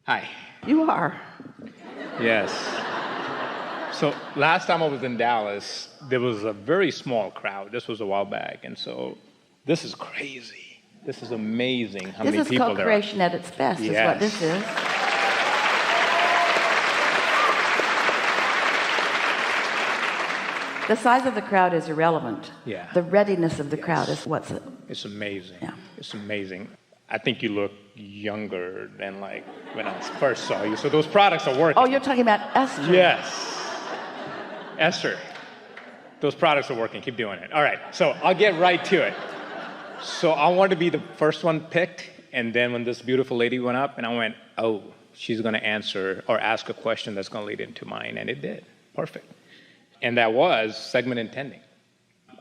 Hi. You are. Yes. So last time I was in Dallas, there was a very small crowd. This was a while back. And so this is crazy. This is amazing how many people there are. This is co-creation at its best, is what this is. The size of the crowd is irrelevant. Yeah. The readiness of the crowd is what's it. It's amazing. Yeah. It's amazing. I think you look younger than like when I first saw you. So those products are working. Oh, you're talking about Esther. Yes. Esther. Those products are working. Keep doing it. All right. So I'll get right to it. So I wanted to be the first one picked. And then when this beautiful lady went up, and I went, oh, she's going to answer or ask a question that's going to lead into mine. And it did. Perfect. And that was segment intending.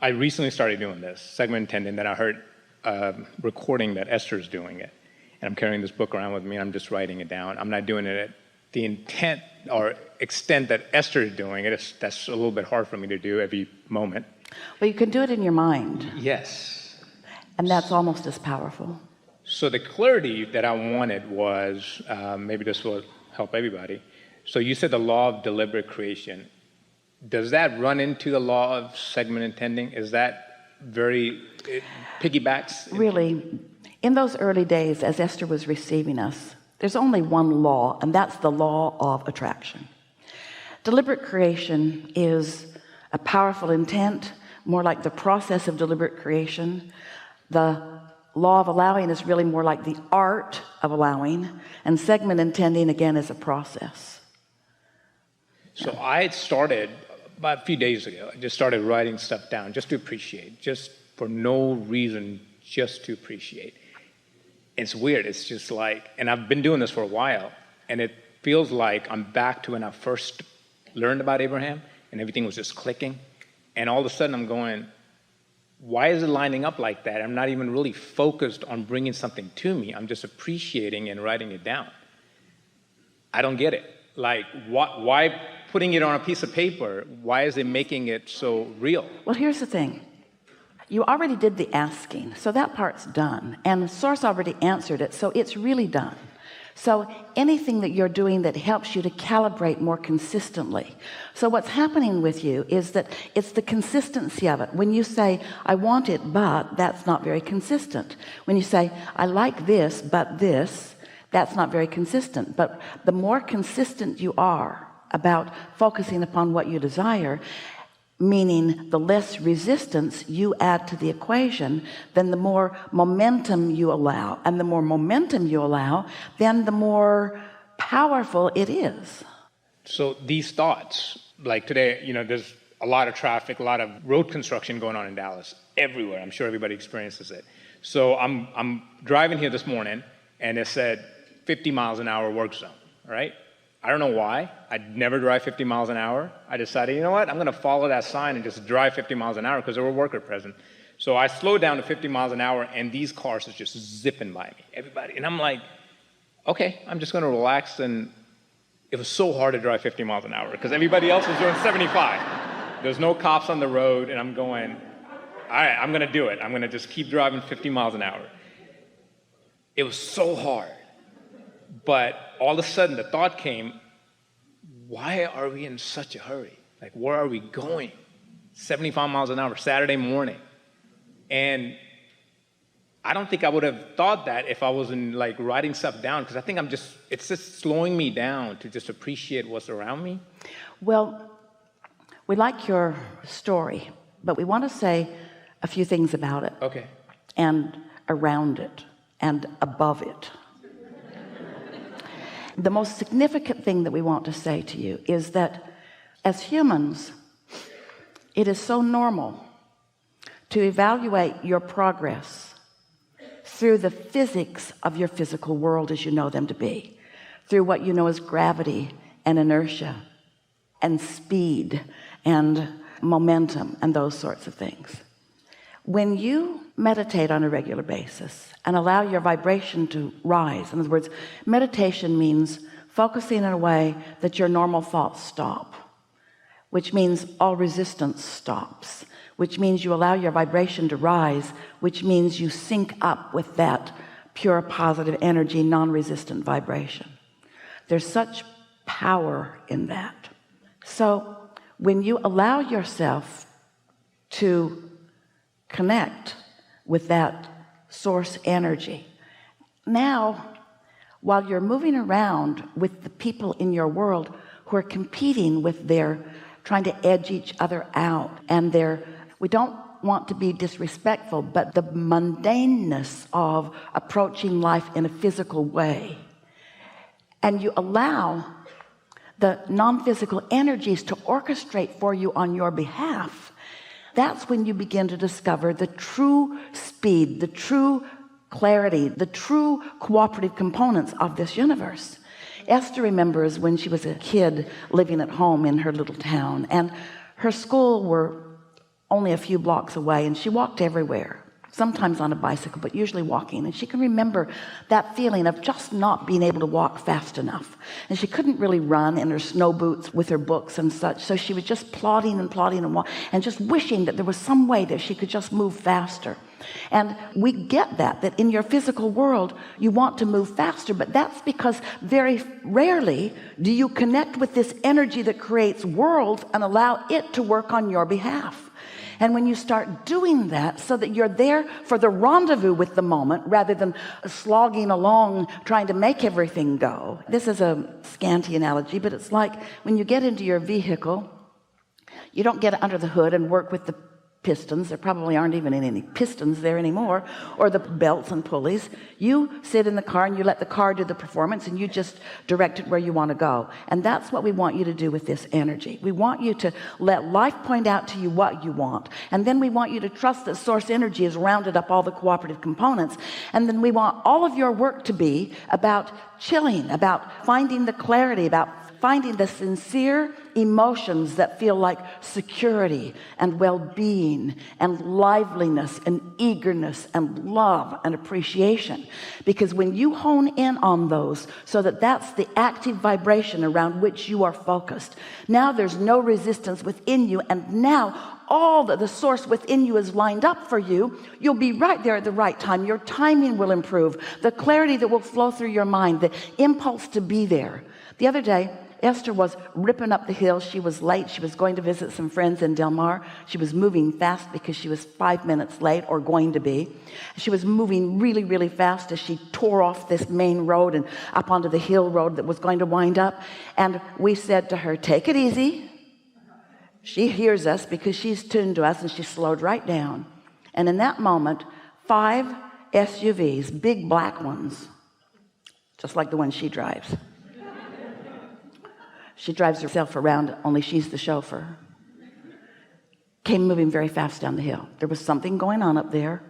I recently started doing this, segment intending. Then I heard a recording that Esther's doing it. And I'm carrying this book around with me, and I'm just writing it down. I'm not doing it at the intent or extent that Esther is doing it. That's a little bit hard for me to do every moment. Well, you can do it in your mind. Yes. And that's almost as powerful. So the clarity that I wanted was, maybe this will help everybody. So you said the law of deliberate creation. Does that run into the law of segment intending? Is that it piggybacks? Really, in those early days, as Esther was receiving us, there's only one law, and that's the law of attraction. Deliberate creation is a powerful intent, more like the process of deliberate creation. The law of allowing is really more like the art of allowing, and segment intending, again, is a process. So I had started about a few days ago. I just started writing stuff down just to appreciate, just for no reason, just to appreciate. It's weird. It's just like, and I've been doing this for a while, and it feels like I'm back to when I first learned about Abraham, and everything was just clicking. And all of a sudden I'm going, why is it lining up like that? I'm not even really focused on bringing something to me. I'm just appreciating and writing it down. I don't get it. Like, why putting it on a piece of paper? Why is it making it so real? Well, here's the thing. You already did the asking, so that part's done. And the source already answered it, so it's really done. So anything that you're doing that helps you to calibrate more consistently. So what's happening with you is that it's the consistency of it. When you say, I want it, but, that's not very consistent. When you say, I like this, but this, that's not very consistent. But the more consistent you are about focusing upon what you desire, meaning the less resistance you add to the equation, then the more momentum you allow. And the more momentum you allow, then the more powerful it is. So these thoughts, like today, there's a lot of traffic, a lot of road construction going on in Dallas, everywhere. I'm sure everybody experiences it. So I'm driving here this morning, and it said 50 miles an hour work zone, right? I don't know why. I'd never drive 50 miles an hour. I decided, you know what? I'm going to follow that sign and just drive 50 miles an hour because there were workers present. So I slowed down to 50 miles an hour, and these cars are just zipping by me, everybody. And I'm like, okay, I'm just going to relax. And it was so hard to drive 50 miles an hour because everybody else was doing 75. There's no cops on the road, and I'm going, all right, I'm going to do it. I'm going to just keep driving 50 miles an hour. It was so hard. But all of a sudden the thought came, why are we in such a hurry? Like, where are we going? 75 miles an hour, Saturday morning. And I don't think I would have thought that if I wasn't like writing stuff down, because I think it's just slowing me down to just appreciate what's around me. Well, we like your story, but we want to say a few things about it. Okay. And around it and above it. The most significant thing that we want to say to you is that as humans, it is so normal to evaluate your progress through the physics of your physical world as you know them to be, through what you know as gravity and inertia and speed and momentum and those sorts of things. When you meditate on a regular basis and allow your vibration to rise, in other words, meditation means focusing in a way that your normal thoughts stop, which means all resistance stops, which means you allow your vibration to rise, which means you sync up with that pure positive energy, non-resistant vibration. There's such power in that. So when you allow yourself to connect with that source energy, now while you're moving around with the people in your world who are competing with their trying to edge each other out, and we don't want to be disrespectful, but the mundaneness of approaching life in a physical way, and you allow the non-physical energies to orchestrate for you on your behalf, that's when you begin to discover the true speed, the true clarity, the true cooperative components of this universe. Esther remembers when she was a kid living at home in her little town, and her school were only a few blocks away, and she walked everywhere, sometimes on a bicycle, but usually walking. And she can remember that feeling of just not being able to walk fast enough, and she couldn't really run in her snow boots with her books and such, so she was just plodding and just wishing that there was some way that she could just move faster. And we get that in your physical world you want to move faster, but that's because very rarely do you connect with this energy that creates worlds and allow it to work on your behalf. And when you start doing that so that you're there for the rendezvous with the moment rather than slogging along trying to make everything go, this is a scanty analogy, but it's like when you get into your vehicle, you don't get under the hood and work with the pistons. There probably aren't even any pistons there anymore, or the belts and pulleys. You sit in the car and you let the car do the performance, and you just direct it where you want to go. And that's what we want you to do with this energy. We want you to let life point out to you what you want, and then we want you to trust that source energy has rounded up all the cooperative components. And then we want all of your work to be about chilling, about finding the clarity, about finding the sincere emotions that feel like security and well-being and liveliness and eagerness and love and appreciation. Because when you hone in on those so that that's the active vibration around which you are focused, now there's no resistance within you, and now all that the source within you is lined up for you. You'll be right there at the right time. Your timing will improve, the clarity that will flow through your mind, the impulse to be there. The other day, Esther was ripping up the hill. She was late. She was going to visit some friends in Del Mar. She was moving fast because she was 5 minutes late, or going to be. She was moving really, really fast as she tore off this main road and up onto the hill road that was going to wind up. And we said to her, take it easy. She hears us because she's tuned to us, and she slowed right down. And in that moment, 5 SUVs, big black ones, just like the one she drives. She drives herself around, only she's the chauffeur. Came moving very fast down the hill. There was something going on up there,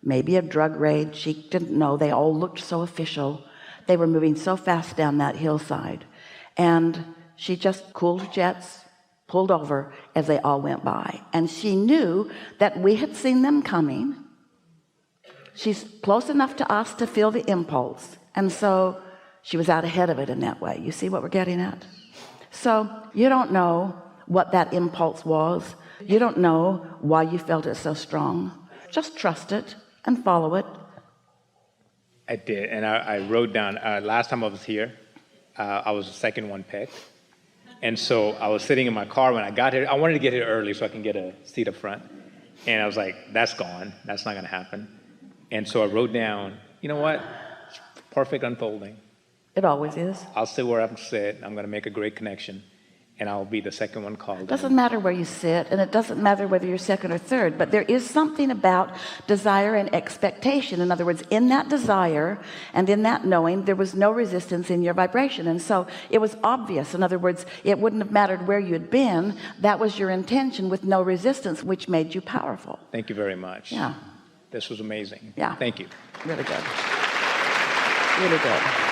maybe a drug raid. She didn't know. They all looked so official. They were moving so fast down that hillside. And she just cooled her jets, pulled over as they all went by. And she knew that we had seen them coming. She's close enough to us to feel the impulse. And so she was out ahead of it in that way. You see what we're getting at? So you don't know what that impulse was. You don't know why you felt it so strong. Just trust it and follow it. I did, and I wrote down, last time I was here, I was the second one picked. And so I was sitting in my car when I got here. I wanted to get here early so I can get a seat up front. And I was like, that's gone. That's not going to happen. And so I wrote down, you know what? It's perfect unfolding. It always is. I'll sit where I'm sit. I'm going to make a great connection, and I'll be the second one called. It doesn't matter where you sit, and it doesn't matter whether you're second or third, but there is something about desire and expectation. In other words, in that desire and in that knowing, there was no resistance in your vibration. And so it was obvious. In other words, it wouldn't have mattered where you'd been. That was your intention with no resistance, which made you powerful. Thank you very much. Yeah. This was amazing. Yeah. Thank you. Really good. Really good.